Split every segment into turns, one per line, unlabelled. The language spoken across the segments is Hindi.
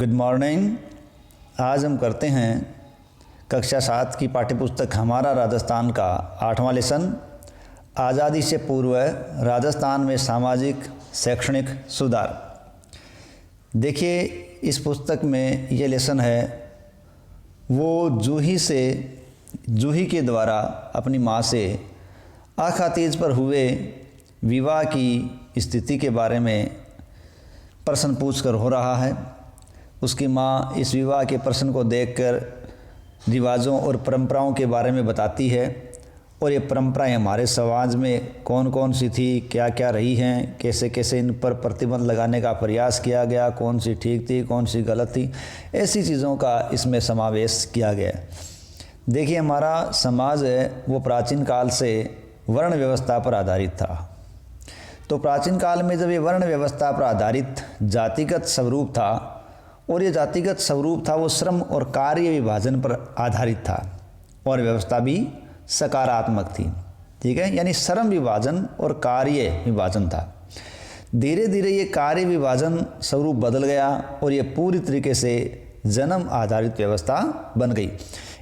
Good morning. आज हम करते हैं कक्षा 7 की पाठ्यपुस्तक हमारा राजस्थान का 8वां लेसन, आज़ादी से पूर्व राजस्थान में सामाजिक शैक्षणिक सुधार। देखिए, इस पुस्तक में ये लेसन है वो जूही के द्वारा अपनी माँ से आखातीज पर हुए विवाह की स्थिति के बारे में प्रश्न पूछकर हो रहा है। उसकी माँ इस विवाह के प्रश्न को देखकर रिवाजों और परंपराओं के बारे में बताती है और ये परंपराएं हमारे समाज में कौन कौन सी थी, क्या क्या रही हैं, कैसे कैसे इन पर प्रतिबंध लगाने का प्रयास किया गया, कौन सी ठीक थी, कौन सी गलत थी, ऐसी चीज़ों का इसमें समावेश किया गया। देखिए, हमारा समाज है वो प्राचीन काल से वर्ण व्यवस्था पर आधारित था। तो प्राचीन काल में जब ये वर्ण व्यवस्था पर आधारित जातिगत स्वरूप था और ये जातिगत स्वरूप था वो श्रम और कार्य विभाजन पर आधारित था और व्यवस्था भी सकारात्मक थी। ठीक है, यानी श्रम विभाजन और कार्य विभाजन था। धीरे धीरे ये कार्य विभाजन स्वरूप बदल गया और ये पूरी तरीके से जन्म आधारित व्यवस्था बन गई।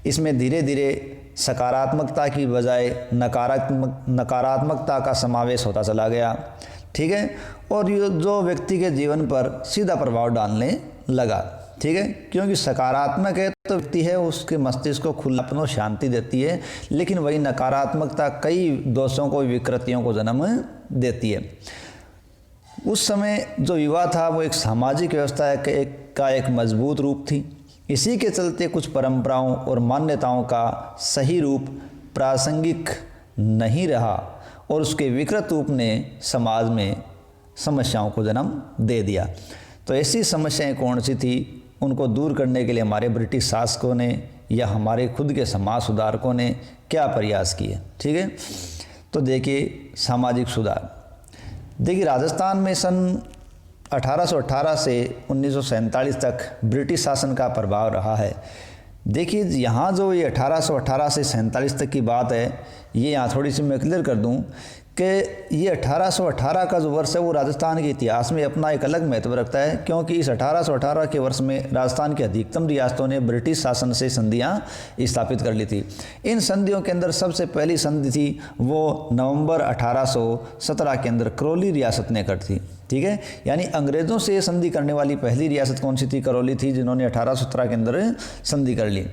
इसमें धीरे धीरे सकारात्मकता की बजाय नकारात्मकता का समावेश होता चला गया। ठीक है, और ये जो व्यक्ति के जीवन पर सीधा प्रभाव डालने लगा। ठीक है, क्योंकि सकारात्मक है तो व्यक्ति है उसके मस्तिष्क को खुलापन और शांति देती है, लेकिन वही नकारात्मकता कई दोषों को, विकृतियों को जन्म देती है। उस समय जो विवाह था वो एक सामाजिक व्यवस्था का एक मजबूत रूप थी। इसी के चलते कुछ परंपराओं और मान्यताओं का सही रूप प्रासंगिक नहीं रहा और उसके विकृत रूप ने समाज में समस्याओं को जन्म दे दिया। तो ऐसी समस्याएं कौन सी थी, उनको दूर करने के लिए हमारे ब्रिटिश शासकों ने या हमारे खुद के समाज सुधारकों ने क्या प्रयास किए। ठीक है, तो देखिए, सामाजिक सुधार। देखिए, राजस्थान में सन 1818 से 1947 तक ब्रिटिश शासन का प्रभाव रहा है। देखिए, यहाँ जो ये 1818 से 47 तक की बात है, ये यहाँ थोड़ी सी मैं क्लियर कर दूँ कि ये 1818 का जो वर्ष है वो राजस्थान के इतिहास में अपना एक अलग महत्व रखता है, क्योंकि इस 1818 के वर्ष में राजस्थान की अधिकतम रियासतों ने ब्रिटिश शासन से संधियाँ स्थापित कर ली थी। इन संधियों के अंदर सबसे पहली संधि थी वो नवंबर 1817 के अंदर करौली रियासत ने कर थी। ठीक है, यानी अंग्रेज़ों से संधि करने वाली पहली रियासत कौन सी थी? करौली थी, जिन्होंने 1817 के अंदर संधि कर ली।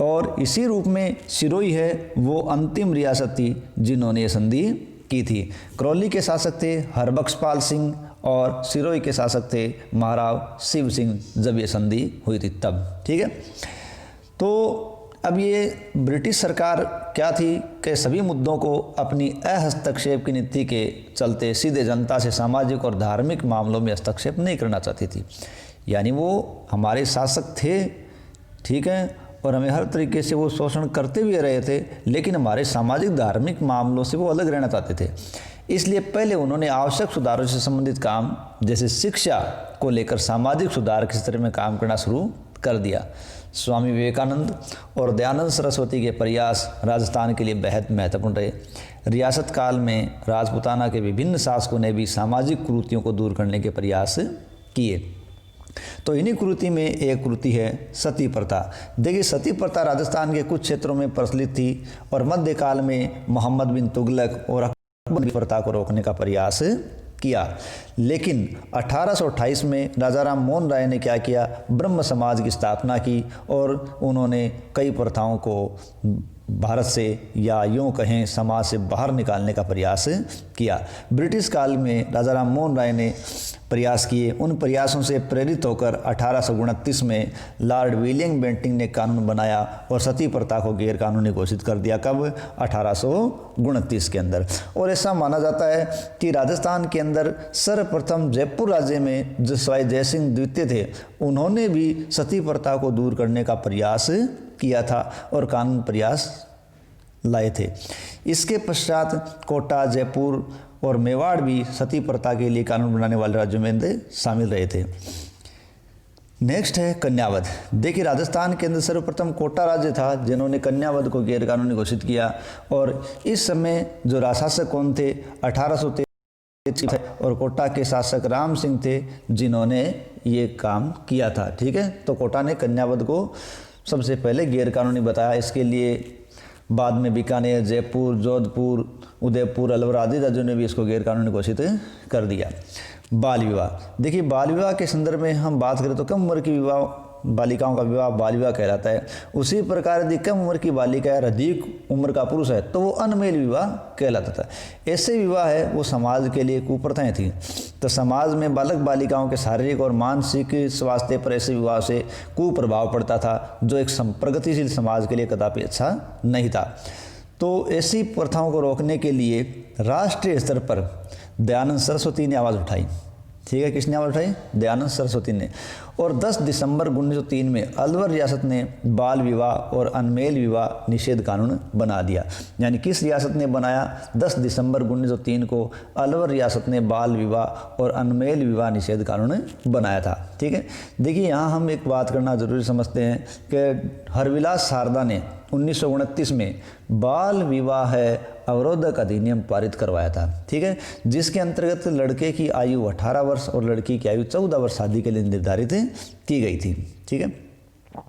और इसी रूप में सिरोही है वो अंतिम रियासत थी जिन्होंने ये संधि की थी। करौली के शासक थे हरबख्शपाल सिंह और सिरोही के शासक थे महाराव शिव सिंह, जब ये संधि हुई थी तब। ठीक है, तो अब ये ब्रिटिश सरकार क्या थी कि सभी मुद्दों को अपनी हस्तक्षेप की नीति के चलते सीधे जनता से सामाजिक और धार्मिक मामलों में हस्तक्षेप नहीं करना चाहती थी। यानी वो हमारे शासक थे, ठीक है, और हमें हर तरीके से वो शोषण करते भी रहे थे, लेकिन हमारे सामाजिक धार्मिक मामलों से वो अलग रहना चाहते थे। इसलिए पहले उन्होंने आवश्यक सुधारों से संबंधित काम जैसे शिक्षा को लेकर सामाजिक सुधार के क्षेत्र में काम करना शुरू कर दिया। स्वामी विवेकानंद और दयानंद सरस्वती के प्रयास राजस्थान के लिए बेहद महत्वपूर्ण रहे। रियासत काल में राजपूताना के विभिन्न शासकों ने भी सामाजिक कुरीतियों को दूर करने के प्रयास किए। तो इन्हीं कुरीति में एक कुरीति है सती प्रथा। देखिए, सती प्रथा राजस्थान के कुछ क्षेत्रों में प्रचलित थी और मध्यकाल में मोहम्मद बिन तुगलक और अकबर प्रथा को रोकने का प्रयास किया, लेकिन 1828 में राजा राम मोहन राय ने क्या किया? ब्रह्म समाज की स्थापना की और उन्होंने कई प्रथाओं को भारत से या यूँ कहें समाज से बाहर निकालने का प्रयास किया। ब्रिटिश काल में राजा राम मोहन राय ने प्रयास किए। उन प्रयासों से प्रेरित होकर 1829 में लॉर्ड विलियम बेंटिंग ने कानून बनाया और सती प्रथा को गैर कानूनी घोषित कर दिया। कब? 1829 के अंदर। और ऐसा माना जाता है कि राजस्थान के अंदर सर्वप्रथम जयपुर राज्य में जो सवाई जयसिंह द्वितीय थे, उन्होंने भी सती प्रथा को दूर करने का प्रयास किया था और कानून प्रयास लाए थे। इसके पश्चात कोटा, जयपुर और मेवाड़ भी सती प्रथा के लिए कानून बनाने वाले राज्यों में शामिल रहे थे। नेक्स्ट है कन्यावध। देखिए, राजस्थान के अंदर सर्वप्रथम कोटा राज्य था जिन्होंने कन्यावध को गैर कानूनी घोषित किया और इस समय जो राजशासक कौन थे? 1813 और कोटा के शासक राम सिंह थे जिन्होंने ये काम किया था। ठीक है, तो कोटा ने कन्यावध को सबसे पहले गैरकानूनी बताया। इसके लिए बाद में बीकानेर, जयपुर, जोधपुर, उदयपुर, अलवर आदि राज्यों ने भी इसको गैरकानूनी घोषित कर दिया। बाल विवाह, देखिए बाल विवाह के संदर्भ में हम बात करें तो कम उम्र की विवाह, बालिकाओं का विवाह बाल विवाह कहलाता है। उसी प्रकार यदि कम उम्र की बालिका है, अधिक उम्र का पुरुष है, तो वो अनमेल विवाह कहलाता था। ऐसे विवाह है वो समाज के लिए कुप्रथाएं थी। तो समाज में बालक बालिकाओं के शारीरिक और मानसिक स्वास्थ्य पर ऐसे विवाह से कुप्रभाव पड़ता था, जो एक प्रगतिशील समाज के लिए कदापि अच्छा नहीं था। तो ऐसी प्रथाओं को रोकने के लिए राष्ट्रीय स्तर पर दयानंद सरस्वती ने आवाज़ उठाई। ठीक है, किसने आवाज़ उठाई? दयानंद सरस्वती ने। और 10 दिसंबर 1903 में अलवर रियासत ने बाल विवाह और अनमेल विवाह निषेध कानून बना दिया। यानी किस रियासत ने बनाया? 10 दिसंबर 1903 को अलवर रियासत ने बाल विवाह और अनमेल विवाह निषेध कानून बनाया था। ठीक है, देखिए यहाँ हम एक बात करना जरूरी समझते हैं कि हरविलास शारदा ने 1929 में बाल विवाह अवरोधक अधिनियम पारित करवाया था। ठीक है, जिसके अंतर्गत लड़के की आयु 18 वर्ष और लड़की की आयु 14 वर्ष शादी के लिए निर्धारित की गई थी। ठीक है,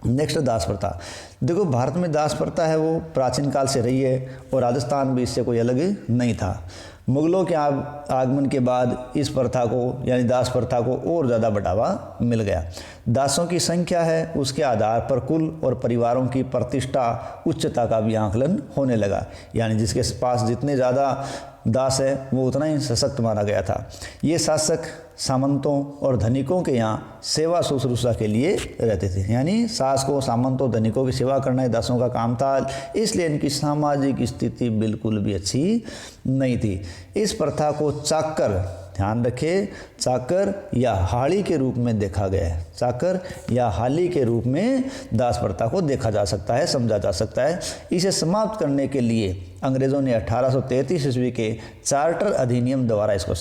नेक्स्ट दास प्रथा। देखो भारत में दास प्रथा है वो प्राचीन काल से रही है और राजस्थान भी इससे कोई अलग नहीं था। मुगलों के आगमन के बाद इस प्रथा को यानी दास प्रथा को और ज़्यादा बढ़ावा मिल गया। दासों की संख्या है उसके आधार पर कुल और परिवारों की प्रतिष्ठा उच्चता का भी आकलन होने लगा। यानी जिसके पास जितने ज़्यादा दास है वो उतना ही सशक्त माना गया था। ये शासक सामंतों और धनिकों के यहाँ सेवा शुश्रूषा के लिए रहते थे। यानी शासकों, सामंतों, धनिकों की सेवा करना ही दासों का काम था। इसलिए इनकी सामाजिक स्थिति बिल्कुल भी अच्छी नहीं थी। इस प्रथा को चाकर, ध्यान रखें, चाकर या हाली के रूप में देखा गया है। चाकर या हाली के रूप में दास प्रथा को देखा जा सकता है, समझा जा सकता है। इसे समाप्त करने के लिए अंग्रेज़ों ने 1833 ईस्वी के चार्टर अधिनियम द्वारा इसको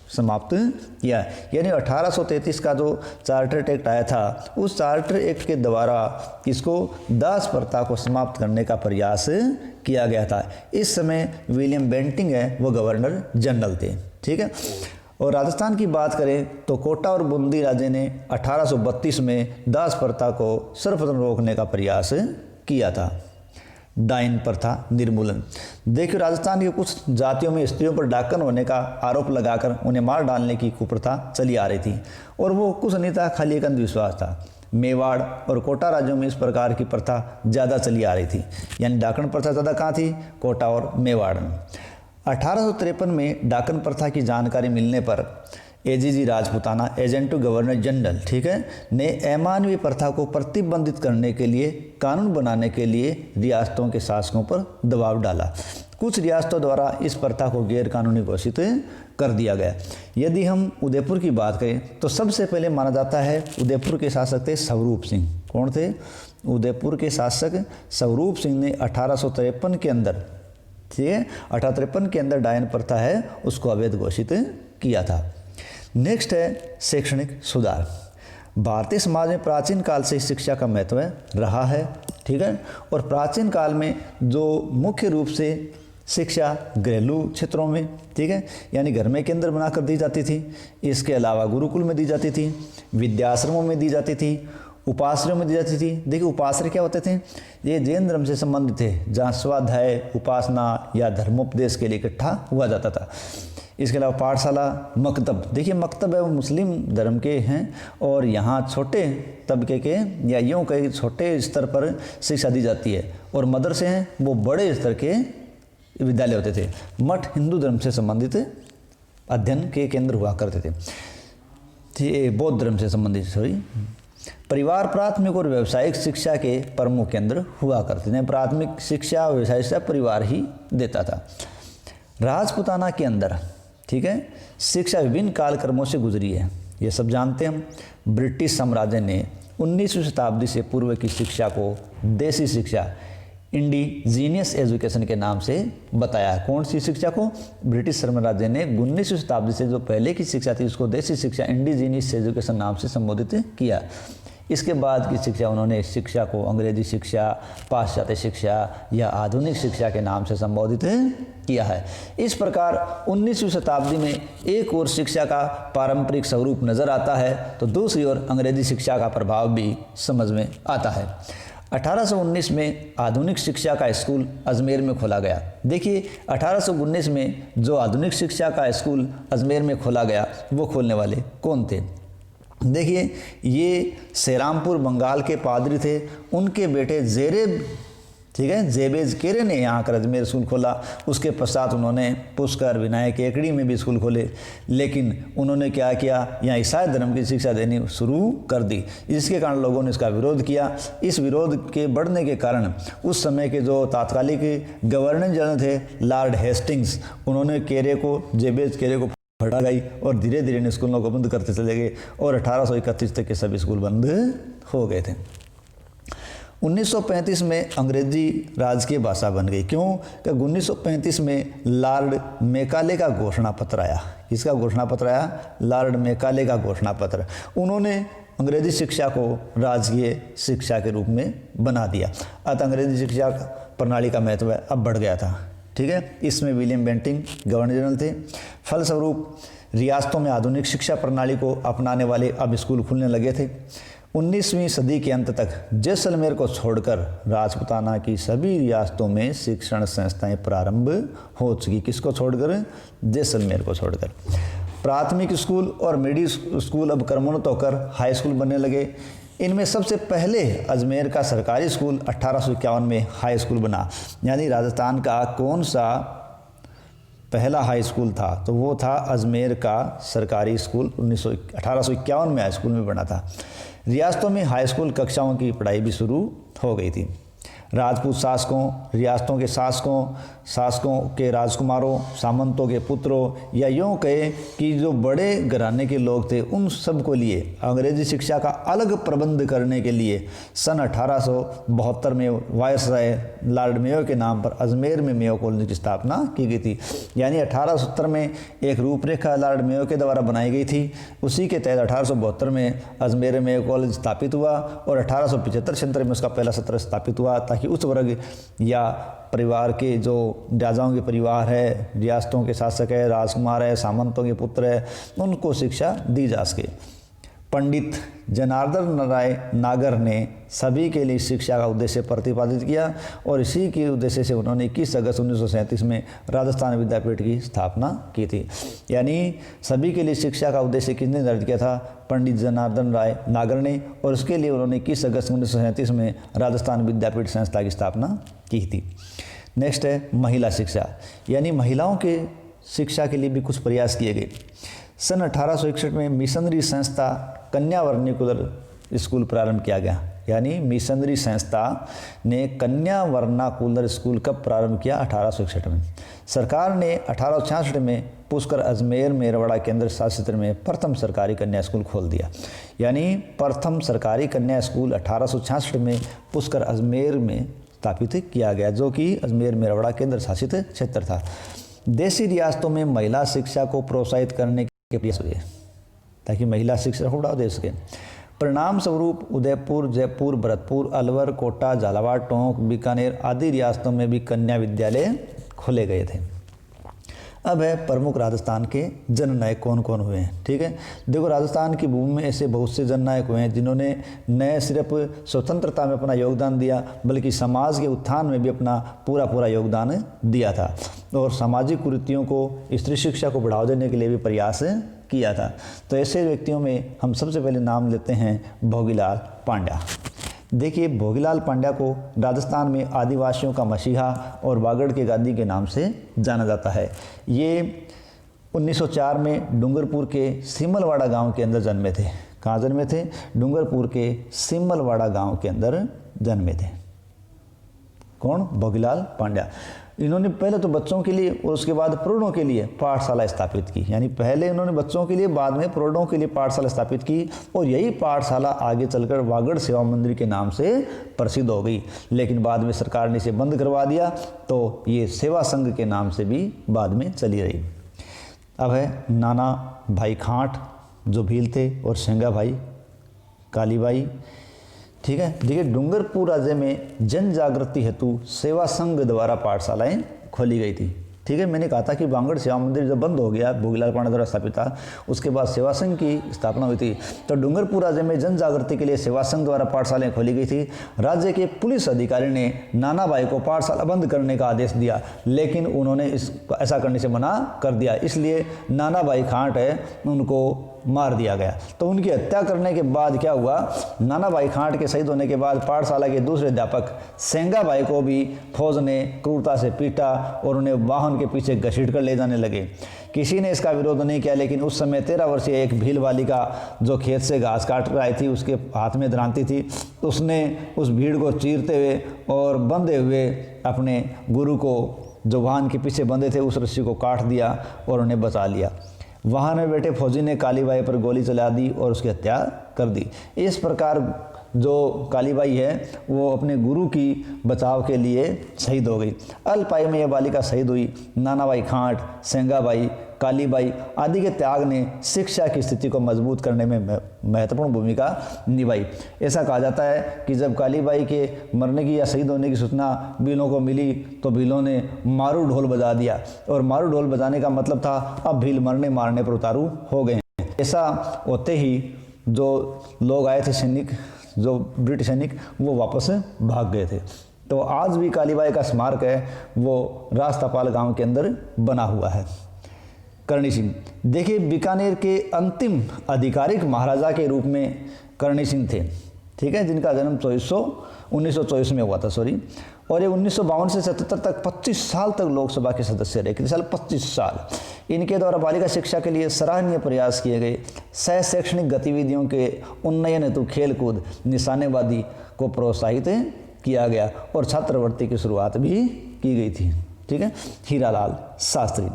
समाप्त किया। यानी 1833 का जो चार्टर एक्ट आया था, उस चार्टर एक्ट के द्वारा इसको दास प्रथा को समाप्त करने का प्रयास किया गया था। इस समय विलियम बेंटिंग है वो गवर्नर जनरल थे। ठीक है, और राजस्थान की बात करें तो कोटा और बूंदी राजे ने 1832 में दास प्रथा को सर्वप्रथम रोकने का प्रयास किया था। डायन प्रथा निर्मूलन। देखिए राजस्थान की कुछ जातियों में स्त्रियों पर डाकन होने का आरोप लगाकर उन्हें मार डालने की कुप्रथा चली आ रही थी और वो कुछ नहीं था, खाली एक अंधविश्वास था। मेवाड़ और कोटा राज्यों में इस प्रकार की प्रथा ज़्यादा चली आ रही थी। यानी डाकन प्रथा ज़्यादा कहाँ थी? कोटा और मेवाड़ में। 1853 में डाकन प्रथा की जानकारी मिलने पर AGG Rajputana, agent to governor general, ठीक है, ने अमानवीय प्रथा को प्रतिबंधित करने के लिए कानून बनाने के लिए रियासतों के शासकों पर दबाव डाला। कुछ रियासतों द्वारा इस प्रथा को गैर कानूनी घोषित कर दिया गया। यदि हम उदयपुर की बात करें तो सबसे पहले माना जाता है उदयपुर के शासक थे स्वरूप सिंह। कौन थे? उदयपुर के शासक स्वरूप सिंह ने 1853 के अंदर, ठीक है, 1853 के अंदर डायन प्रथा है उसको अवैध घोषित किया था। नेक्स्ट है शैक्षणिक सुधार। भारतीय समाज में प्राचीन काल से शिक्षा का महत्व रहा है, ठीक है, और प्राचीन काल में जो मुख्य रूप से शिक्षा घरेलू क्षेत्रों में, ठीक है, यानी घर में केंद्र बनाकर दी जाती थी। इसके अलावा गुरुकुल में दी जाती थी, विद्याश्रमों में दी जाती थी, उपाश्रयों में दी जाती थी। देखिए उपाश्रय क्या होते थे? ये जैन धर्म से संबंधित थे, जहाँ स्वाध्याय, उपासना या धर्मोपदेश के लिए इकट्ठा हुआ जाता था। इसके अलावा पाठशाला, मकतब, देखिए मकतब है वो मुस्लिम धर्म के हैं और यहाँ छोटे तबके के या यूँ कई छोटे स्तर पर शिक्षा दी जाती है, और मदरसे हैं वो बड़े स्तर के विद्यालय होते थे। मठ हिंदू धर्म से संबंधित अध्ययन के केंद्र हुआ करते थे, बौद्ध धर्म से संबंधित परिवार प्राथमिक और व्यावसायिक शिक्षा के प्रमुख केंद्र हुआ करते थे। प्राथमिक शिक्षा, व्यावसायिक शिक्षा परिवार ही देता था। राजपुताना के अंदर, ठीक है, शिक्षा विभिन्न कालक्रमों से गुजरी है, ये सब जानते हैं हम। ब्रिटिश साम्राज्य ने 19वीं शताब्दी से पूर्व की शिक्षा को देसी शिक्षा, इंडिजीनियस एजुकेशन के नाम से बताया। कौन सी शिक्षा को? ब्रिटिश साम्राज्य ने 19वीं शताब्दी से जो पहले की शिक्षा थी उसको देसी शिक्षा, इंडिजीनियस एजुकेशन नाम से संबोधित किया। इसके बाद की शिक्षा उन्होंने शिक्षा को अंग्रेजी शिक्षा, पाश्चात्य शिक्षा या आधुनिक शिक्षा के नाम से संबोधित किया है। इस प्रकार 19वीं शताब्दी में एक ओर शिक्षा का पारंपरिक स्वरूप नज़र आता है तो दूसरी ओर अंग्रेजी शिक्षा का प्रभाव भी समझ में आता है। 1819 में आधुनिक शिक्षा का स्कूल अजमेर में खोला गया। देखिए 1819 में जो आधुनिक शिक्षा का स्कूल अजमेर में खोला गया वो खोलने वाले कौन थे? देखिए ये सेरामपुर बंगाल के पादरी थे, उनके बेटे जेरेब, ठीक है, जेबेज केरे ने यहाँ आकर अजमेर स्कूल खोला। उसके पश्चात उन्होंने पुष्कर, विनायक, एकड़ी में भी स्कूल खोले, लेकिन उन्होंने क्या किया, यहाँ ईसाई धर्म की शिक्षा देनी शुरू कर दी, जिसके कारण लोगों ने इसका विरोध किया। इस विरोध के बढ़ने के कारण उस समय के जो तात्कालिक गवर्नर जनरल थे लॉर्ड हेस्टिंग्स, उन्होंने केरे को, जेबेज केरे को भड़ा गई और धीरे धीरे इन स्कूलों को बंद करते चले गए और 1831 तक के सभी स्कूल बंद हो गए थे। 1935 में अंग्रेजी राजकीय भाषा बन गई। क्यों? कि 1935 में लॉर्ड मैकाले का घोषणा पत्र आया। किसका घोषणा पत्र आया? लॉर्ड मैकाले का घोषणा पत्र। उन्होंने अंग्रेजी शिक्षा को राजकीय शिक्षा के रूप में बना दिया। अतः अंग्रेजी शिक्षा प्रणाली का महत्व अब बढ़ गया था, ठीक है। इसमें विलियम बेंटिंग गवर्नर जनरल थे। फलस्वरूप रियासतों में आधुनिक शिक्षा प्रणाली को अपनाने वाले अब स्कूल खुलने लगे थे। 19वीं सदी के अंत तक जैसलमेर को छोड़कर राजपूताना की सभी रियासतों में शिक्षण संस्थाएं प्रारंभ हो चुकी। किसको छोड़कर? जैसलमेर को छोड़कर। प्राथमिक स्कूल और मिडिल स्कूल अब क्रमोन्नत होकर हाई स्कूल बनने लगे। इनमें सबसे पहले अजमेर का सरकारी स्कूल 1851 में हाई स्कूल बना। यानी राजस्थान का कौन सा पहला हाई स्कूल था? तो वो था अजमेर का सरकारी स्कूल। 1851 में हाई स्कूल में बना था। रियासतों में हाई स्कूल कक्षाओं की पढ़ाई भी शुरू हो गई थी। राजपूत शासकों, रियासतों के शासकों के राजकुमारों, सामंतों के पुत्रों, या यूँ कहे कि जो बड़े घराने के लोग थे, उन सब को लिए अंग्रेजी शिक्षा का अलग प्रबंध करने के लिए सन 1872 में वायसराय लॉर्ड मेयो के नाम पर अजमेर में मेयो कॉलेज की स्थापना की गई थी। यानी 1870 में एक रूपरेखा लॉर्ड मेयो के द्वारा बनाई गई थी। उसी के तहत 1872 में अजमेर में मेयो कॉलेज स्थापित हुआ और 1875 में उसका पहला सत्र स्थापित हुआ, ताकि उस वर्ग या परिवार के जो राजाओं के परिवार है, रियासतों के शासक है, राजकुमार है, सामंतों के पुत्र है, उनको शिक्षा दी जा सके। पंडित जनार्दन राय नागर ने सभी के लिए शिक्षा का उद्देश्य प्रतिपादित किया और इसी के उद्देश्य से उन्होंने 21 अगस्त 1937 में राजस्थान विद्यापीठ की स्थापना की थी। यानी सभी के लिए शिक्षा का उद्देश्य किसने निर्धारित किया था? पंडित जनार्दन राय नागर ने, और उसके लिए उन्होंने 21 अगस्त 1937 में राजस्थान विद्यापीठ संस्था की स्थापना की थी। नेक्स्ट है महिला शिक्षा, यानी महिलाओं के शिक्षा के लिए भी कुछ प्रयास किए गए। सन 1861 में मिशनरी संस्था कन्या वर्नाकुलर स्कूल प्रारंभ किया गया। यानी मिशनरी संस्था ने कन्या वर्नाकुलर स्कूल कब प्रारंभ किया? 1861 में। सरकार ने 1866 में पुष्कर अजमेर मेरवाड़ा केंद्र शासित क्षेत्र में प्रथम सरकारी कन्या स्कूल खोल दिया। यानी प्रथम सरकारी कन्या स्कूल 1866 में पुष्कर अजमेर में स्थापित किया गया, जो कि अजमेर मेरवाड़ा केंद्र शासित क्षेत्र था। देशी रियासतों में महिला शिक्षा को प्रोत्साहित करने के प्रयास हुए ताकि महिला शिक्षा को बढ़ावा दे सके। परिणाम स्वरूप उदयपुर, जयपुर, भरतपुर, अलवर, कोटा, झालावाड़, टोंक, बीकानेर आदि रियासतों में भी कन्या विद्यालय खोले गए थे। अब है प्रमुख राजस्थान के जननायक कौन कौन हुए हैं। ठीक है, देखो राजस्थान की भूमि में ऐसे बहुत से जननायक हुए हैं जिन्होंने न सिर्फ स्वतंत्रता में अपना योगदान दिया बल्कि समाज के उत्थान में भी अपना पूरा योगदान दिया था और सामाजिक कुरीतियों को, स्त्री शिक्षा को बढ़ावा देने के लिए भी प्रयास किया था। तो ऐसे व्यक्तियों में हम सबसे पहले नाम लेते हैं भोगीलाल पांड्या। देखिए भोगीलाल पांड्या को राजस्थान में आदिवासियों का मसीहा और बागड़ के गांधी के नाम से जाना जाता है। ये 1904 में डूंगरपुर के सिमलवाड़ा गांव के अंदर जन्मे थे। कहाँ जन्मे थे? डूंगरपुर के सिमलवाड़ा गांव के अंदर जन्मे थे। कौन? भोगीलाल पांड्या। इन्होंने पहले तो बच्चों के लिए और उसके बाद प्रौढ़ों के लिए पाठशाला स्थापित की। यानी पहले इन्होंने बच्चों के लिए, बाद में प्रौढ़ों के लिए पाठशाला स्थापित की और यही पाठशाला आगे चलकर वागड़ सेवा मंदिर के नाम से प्रसिद्ध हो गई। लेकिन बाद में सरकार ने इसे बंद करवा दिया तो ये सेवा संघ के नाम से भी बाद में चली रही। अब है नाना भाई खांट जो भील थे और शेंगा भाई कालीबाई। ठीक है, देखिए डूंगरपुर राज्य में जन जागृति हेतु सेवा संघ द्वारा पाठशालाएं खोली गई थी। ठीक है, मैंने कहा था कि बांगड़ सेवा मंदिर जब बंद हो गया, भोगीलाल पांडे द्वारा स्थापित था, उसके बाद सेवा संघ की स्थापना हुई थी। तो डूंगरपुर राज्य में जन जागृति के लिए सेवा संघ द्वारा पाठशालाएं खोली गई थी। राज्य के पुलिस अधिकारी ने नानाबाई को पाठशाला बंद करने का आदेश दिया, लेकिन उन्होंने ऐसा करने से मना कर दिया, इसलिए नानाबाई खांट है उनको मार दिया गया। तो उनकी हत्या करने के बाद क्या हुआ, नानाबाई खांट के शहीद होने के बाद पाठशाला के दूसरे अध्यापक सेंगाबाई को भी फौज ने क्रूरता से पीटा और उन्हें वाहन के पीछे घसीट कर ले जाने लगे। किसी ने इसका विरोध नहीं किया, लेकिन उस समय 13 वर्षीय एक भील बालिका जो खेत से घास काट कर आई थी, उसके हाथ में दरांती थी, उसने उस भीड़ को चीरते हुए और बंधे हुए अपने गुरु को जो वाहन के पीछे बंधे थे उस रस्सी को काट दिया और उन्हें बचा लिया। वाहन में बैठे फौजी ने कालीबाई पर गोली चला दी और उसकी हत्या कर दी। इस प्रकार जो कालीबाई है वो अपने गुरु की बचाव के लिए शहीद हो गई। अल्पायु में यह बालिका शहीद हुई। नानाबाई खांट, सेंगाबाई, कालीबाई आदि के त्याग ने शिक्षा की स्थिति को मजबूत करने में महत्वपूर्ण भूमिका निभाई। ऐसा कहा जाता है कि जब कालीबाई के मरने की या शहीद होने की सूचना भीलों को मिली तो भीलों ने मारू ढोल बजा दिया, और मारू ढोल बजाने का मतलब था अब भील मरने मारने पर उतारू हो गए। ऐसा होते ही जो लोग आए थे सैनिक, जो ब्रिटिश सैनिक, वो वापस भाग गए थे। तो आज भी कालीबाई का स्मारक है वो रास्तापाल गांव के अंदर बना हुआ है। करणी सिंह, देखिए बीकानेर के अंतिम आधिकारिक महाराजा के रूप में करणी सिंह थे। ठीक है, जिनका जन्म 1924 में हुआ था, और ये 1952 से 77 तक 25 साल तक लोकसभा के सदस्य रहे। कितने साल? 25 साल। इनके द्वारा बालिका शिक्षा के लिए सराहनीय प्रयास किए गए। सह शैक्षणिक गतिविधियों के उन्नयन हेतु खेलकूद, निशानेबाजी को प्रोत्साहित किया गया और छात्रवृत्ति की शुरुआत भी की गई थी। ठीक है, हीरालाल शास्त्री,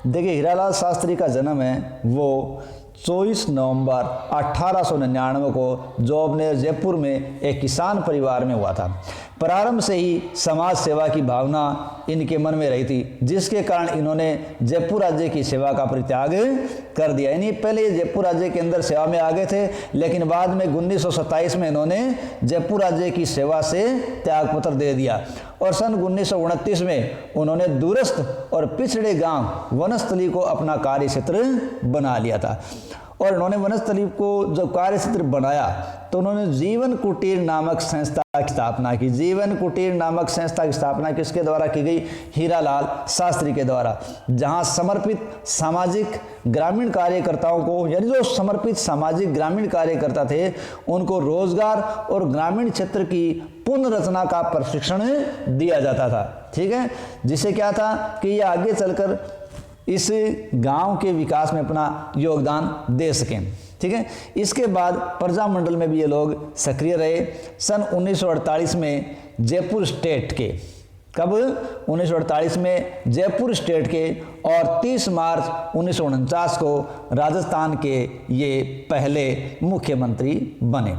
देखिए हीरालाल शास्त्री का जन्म है वो 24 नवंबर 1899 को जोबनेर जयपुर में एक किसान परिवार में हुआ था। प्रारंभ से ही समाज सेवा की भावना इनके मन में रही थी, जिसके कारण इन्होंने जयपुर राज्य की सेवा का परित्याग कर दिया। यानी पहले ये जयपुर राज्य के अंदर सेवा में आ गए थे, लेकिन बाद में 1927 में इन्होंने जयपुर राज्य की सेवा से त्यागपत्र दे दिया और सन 1929 में उन्होंने दूरस्थ और पिछड़े गांव वनस्थली को अपना कार्य क्षेत्र बना लिया था। और इन्होंने वनस्थली को जब कार्य क्षेत्र बनाया तो उन्होंने जीवन कुटीर नामक संस्था की स्थापना की। जीवन कुटीर नामक संस्था की स्थापना किसके द्वारा की गई? हीरालाल शास्त्री के द्वारा, जहां समर्पित सामाजिक ग्रामीण कार्यकर्ताओं को, यानी जो समर्पित सामाजिक ग्रामीण कार्यकर्ता थे, उनको रोजगार और ग्रामीण क्षेत्र की पुनर्रचना का प्रशिक्षण दिया जाता था। ठीक है, जिससे क्या था कि ये आगे चलकर इस गांव के विकास में अपना योगदान दे सकें। ठीक है, इसके बाद प्रजामंडल में भी ये लोग सक्रिय रहे। सन 1948 में जयपुर स्टेट के, कब? 1948 में जयपुर स्टेट के, और 30 मार्च 1949 को राजस्थान के ये पहले मुख्यमंत्री बने।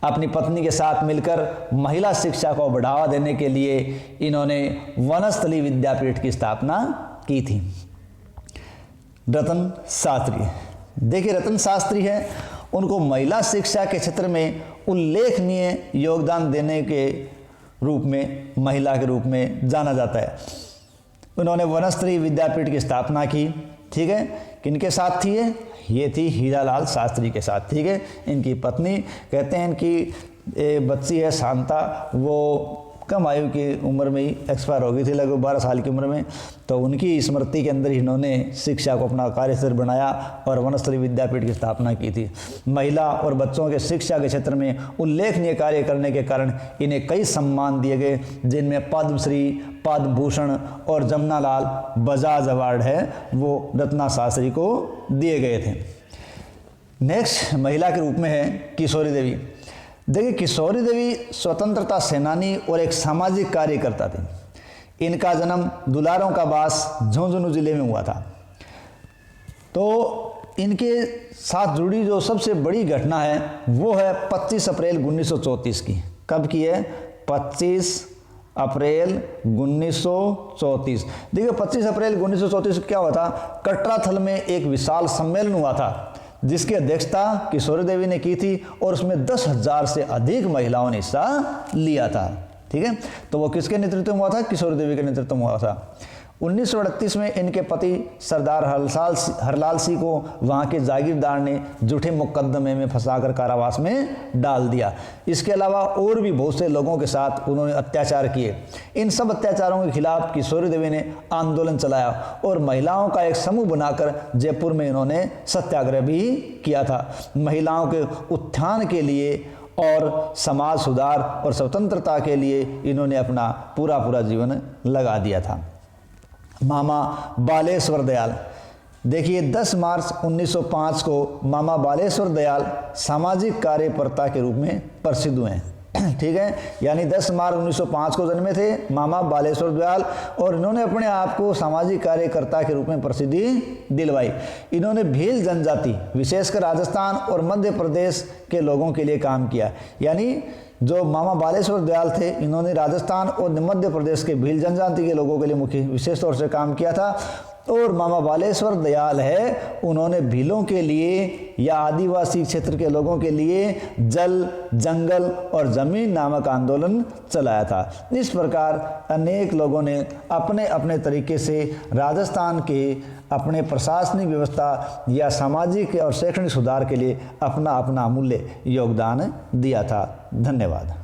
अपनी पत्नी के साथ मिलकर महिला शिक्षा को बढ़ावा देने के लिए इन्होंने वनस्थली विद्यापीठ की स्थापना की थी। रतन शास्त्री, देखिए रतन शास्त्री है, उनको महिला शिक्षा के क्षेत्र में उल्लेखनीय योगदान देने के रूप में, महिला के रूप में जाना जाता है। उन्होंने वनस्थली विद्यापीठ की स्थापना की। ठीक है, किनके साथ थी ये थी हीरालाल शास्त्री के साथ। ठीक है, इनकी पत्नी, कहते हैं कि बच्ची है शांता, वो कम आयु की उम्र में ही एक्सपायर हो गई थी, लगभग 12 साल की उम्र में। तो उनकी स्मृति के अंदर इन्होंने शिक्षा को अपना कार्यक्षेत्र बनाया और वनस्थली विद्यापीठ की स्थापना की थी। महिला और बच्चों के शिक्षा के क्षेत्र में उल्लेखनीय कार्य करने के कारण इन्हें कई सम्मान दिए गए, जिनमें पद्मश्री, पद्म भूषण और जमनालाल बजाज अवार्ड है वो रत्ना शास्त्री को दिए गए थे। नेक्स्ट महिला के रूप में है किशोरी देवी। देखिए किशोरी देवी स्वतंत्रता सेनानी और एक सामाजिक कार्यकर्ता थी। इनका जन्म दुलारों का बास झुंझुनू जिले में हुआ था। तो इनके साथ जुड़ी जो सबसे बड़ी घटना है वो है 25 अप्रैल 1934 की। कब की है? 25 अप्रैल 1934। देखिए 25 अप्रैल 1934 क्या हुआ था? कटराथल में एक विशाल सम्मेलन हुआ था जिसकी अध्यक्षता किशोरी देवी ने की थी और उसमें 10,000 से अधिक महिलाओं ने हिस्सा लिया था। ठीक है, तो वो किसके नेतृत्व में हुआ था? किशोरी देवी के नेतृत्व में हुआ था। 1938 में इनके पति सरदार हरलाल सिंह को वहाँ के जागीरदार ने झूठे मुकदमे में फंसाकर कारावास में डाल दिया। इसके अलावा और भी बहुत से लोगों के साथ उन्होंने अत्याचार किए। इन सब अत्याचारों के खिलाफ किशोरी देवी ने आंदोलन चलाया और महिलाओं का एक समूह बनाकर जयपुर में इन्होंने सत्याग्रह भी किया था। महिलाओं के उत्थान के लिए और समाज सुधार और स्वतंत्रता के लिए इन्होंने अपना पूरा जीवन लगा दिया था। मामा बालेश्वर दयाल, देखिए 10 मार्च 1905 को मामा बालेश्वर दयाल सामाजिक कार्यकर्ता के रूप में प्रसिद्ध हुए हैं। ठीक है, यानी 10 मार्च 1905 को जन्मे थे मामा बालेश्वर दयाल और इन्होंने अपने आप को सामाजिक कार्यकर्ता के रूप में प्रसिद्धि दिलवाई। इन्होंने भील जनजाति विशेषकर राजस्थान और मध्य प्रदेश के लोगों के लिए काम किया। यानी जो मामा बालेश्वर दयाल थे, इन्होंने राजस्थान और मध्य प्रदेश के भील जनजाति के लोगों के लिए मुख्य विशेष तौर से काम किया था। और मामा बालेश्वर दयाल है, उन्होंने भीलों के लिए या आदिवासी क्षेत्र के लोगों के लिए जल, जंगल और जमीन नामक आंदोलन चलाया था। इस प्रकार अनेक लोगों ने अपने अपने तरीके से राजस्थान के अपने प्रशासनिक व्यवस्था या सामाजिक और शैक्षणिक सुधार के लिए अपना अपना अमूल्य योगदान दिया था। धन्यवाद।